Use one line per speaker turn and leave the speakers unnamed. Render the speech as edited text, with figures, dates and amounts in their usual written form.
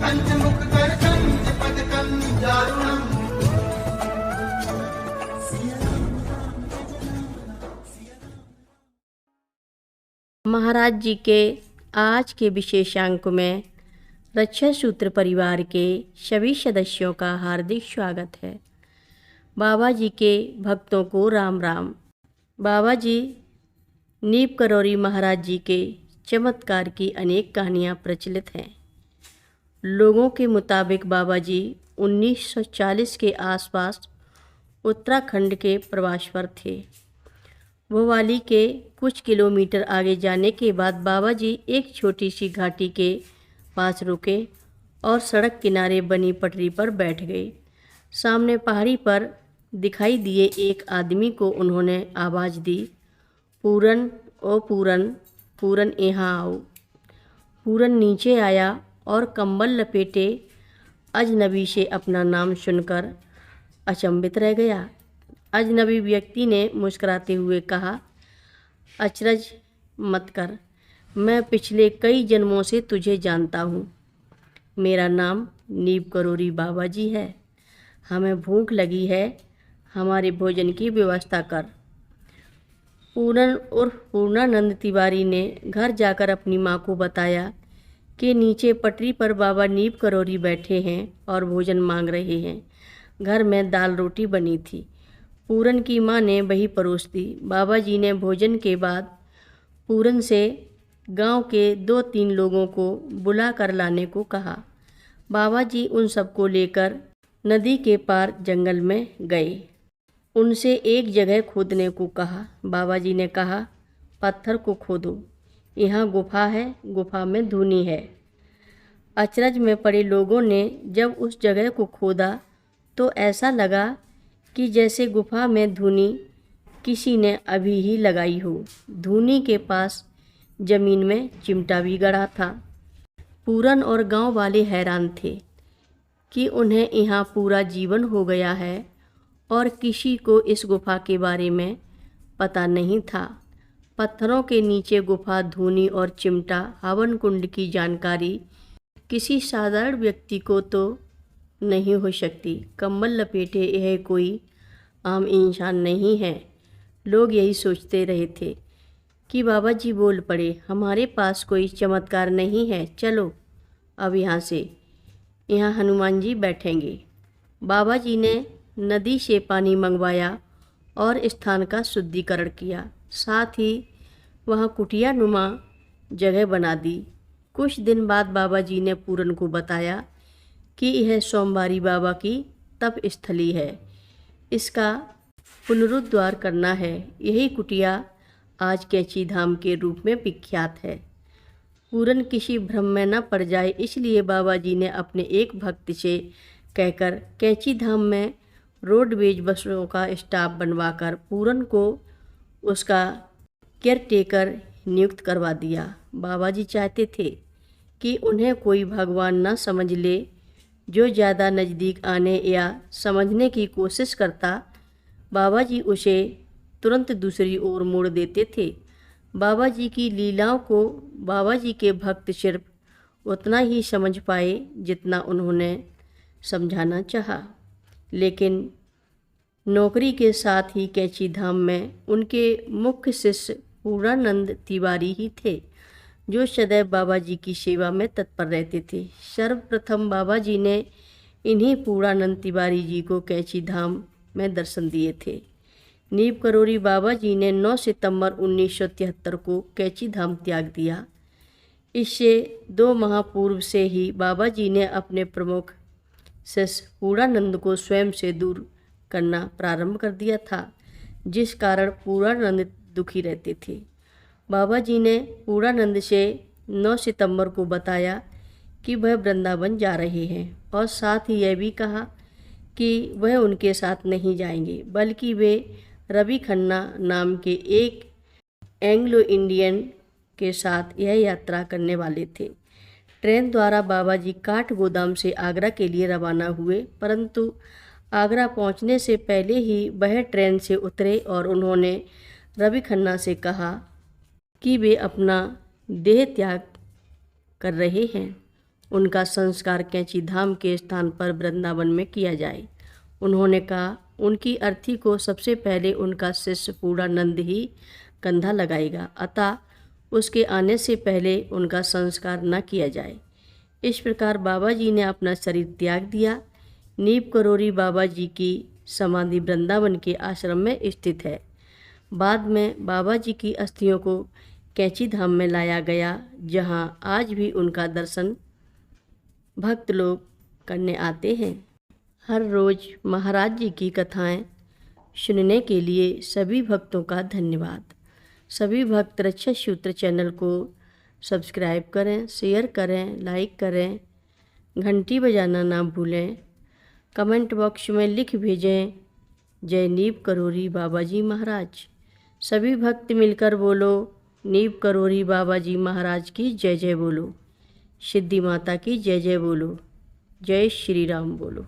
महाराज जी के आज के विशेषांक में रक्षा सूत्र परिवार के सभी सदस्यों का हार्दिक स्वागत है। बाबा जी के भक्तों को राम राम। बाबा जी नीप करौरी महाराज जी के चमत्कार की अनेक कहानियाँ प्रचलित हैं। लोगों के मुताबिक बाबा जी 1940 के आसपास उत्तराखंड के प्रवास पर थे। भोवाली के कुछ किलोमीटर आगे जाने के बाद बाबा जी एक छोटी सी घाटी के पास रुके और सड़क किनारे बनी पटरी पर बैठ गए। सामने पहाड़ी पर दिखाई दिए एक आदमी को उन्होंने आवाज़ दी, पूरन ओ पूरन, पूरन यहाँ आओ। पूरन नीचे आया और कंबल लपेटे अजनबी से अपना नाम सुनकर अचंभित रह गया। अजनबी व्यक्ति ने मुस्कुराते हुए कहा, अचरज मत कर, मैं पिछले कई जन्मों से तुझे जानता हूँ। मेरा नाम नीप करौरी बाबा जी है। हमें भूख लगी है, हमारे भोजन की व्यवस्था कर। पूरन उर्फ पूर्णानंद तिवारी ने घर जाकर अपनी माँ को बताया कि नीचे पटरी पर बाबा नीप करौरी बैठे हैं और भोजन मांग रहे हैं। घर में दाल रोटी बनी थी। पूरन की माँ ने वही परोस दी। बाबा जी ने भोजन के बाद पूरन से गांव के 2-3 लोगों को बुला कर लाने को कहा। बाबा जी उन सबको लेकर नदी के पार जंगल में गए। उनसे एक जगह खोदने को कहा। बाबा जी ने कहा, पत्थर को खोदो, यहाँ गुफा है, गुफा में धूनी है। अचरज में पड़े लोगों ने जब उस जगह को खोदा तो ऐसा लगा कि जैसे गुफा में धूनी किसी ने अभी ही लगाई हो। धूनी के पास जमीन में चिमटा भी गड़ा था। पूरन और गांव वाले हैरान थे कि उन्हें यहाँ पूरा जीवन हो गया है और किसी को इस गुफा के बारे में पता नहीं था। पत्थरों के नीचे गुफा, धूनी और चिमटा, हवन कुंड की जानकारी किसी साधारण व्यक्ति को तो नहीं हो सकती। कंबल लपेटे यह कोई आम इंसान नहीं है। लोग यही सोचते रहे थे कि बाबा जी बोल पड़े, हमारे पास कोई चमत्कार नहीं है, चलो अब यहाँ से, यहाँ हनुमान जी बैठेंगे। बाबा जी ने नदी से पानी मंगवाया और स्थान का शुद्धिकरण किया। साथ ही वहाँ कुटिया नुमा जगह बना दी। कुछ दिन बाद बाबा जी ने पूरन को बताया कि यह सोमवारी बाबा की तप स्थली है, इसका पुनरुद्धार करना है। यही कुटिया आज कैची धाम के रूप में विख्यात है। पूरन किसी भ्रम में न पड़ जाए इसलिए बाबा जी ने अपने एक भक्त से कहकर कैची धाम में रोडवेज बसों का स्टाफ बनवाकर पूरन को उसका केयरटेकर नियुक्त करवा दिया। बाबा जी चाहते थे कि उन्हें कोई भगवान न समझ ले। जो ज़्यादा नज़दीक आने या समझने की कोशिश करता, बाबा जी उसे तुरंत दूसरी ओर मोड़ देते थे। बाबा जी की लीलाओं को बाबा जी के भक्त सिर्फ उतना ही समझ पाए जितना उन्होंने समझाना चाहा। लेकिन नौकरी के साथ ही कैची धाम में उनके मुख्य शिष्य पूर्णानंद तिवारी ही थे, जो सदैव बाबा जी की सेवा में तत्पर रहते थे। सर्वप्रथम बाबा जी ने इन्हीं पूर्णानंद तिवारी जी को कैची धाम में दर्शन दिए थे। नीप करौरी बाबा जी ने 9 सितंबर 1973 को कैची धाम त्याग दिया। इससे 2 माह पूर्व से ही बाबा जी ने अपने प्रमुख शिष्य पूर्णानंद को स्वयं से दूर करना प्रारंभ कर दिया था, जिस कारण पूर्णानंद दुखी रहते थे। बाबा जी ने पूर्णानंद से 9 सितंबर को बताया कि वह वृंदावन जा रहे हैं और साथ ही यह भी कहा कि वह उनके साथ नहीं जाएंगे, बल्कि वे रवि खन्ना नाम के एक एंग्लो इंडियन के साथ यह यात्रा करने वाले थे। ट्रेन द्वारा बाबा जी काठगोदाम से आगरा के लिए रवाना हुए, परंतु आगरा पहुंचने से पहले ही वह ट्रेन से उतरे और उन्होंने रवि खन्ना से कहा कि वे अपना देह त्याग कर रहे हैं उनका संस्कार कैंची धाम के स्थान पर वृंदावन में किया जाए। उन्होंने कहा, उनकी अर्थी को सबसे पहले उनका शिष्य पूर्णानंद ही कंधा लगाएगा, अतः उसके आने से पहले उनका संस्कार न किया जाए। इस प्रकार बाबा जी ने अपना शरीर त्याग दिया। नीप करोरी बाबा जी की समाधि वृंदावन के आश्रम में स्थित है। बाद में बाबा जी की अस्थियों को कैंची धाम में लाया गया, जहां आज भी उनका दर्शन भक्त लोग करने आते हैं। हर रोज़ महाराज जी की कथाएं सुनने के लिए सभी भक्तों का धन्यवाद। सभी भक्त रक्षा सूत्र चैनल को सब्सक्राइब करें, शेयर करें, लाइक करें, घंटी बजाना ना भूलें। कमेंट बॉक्स में लिख भेजें, जय नीप करोरी बाबा जी महाराज। सभी भक्त मिलकर बोलो, नीप करोरी बाबा जी महाराज की जय जय बोलो। सिद्धि माता की जय जय बोलो। जय श्री राम बोलो।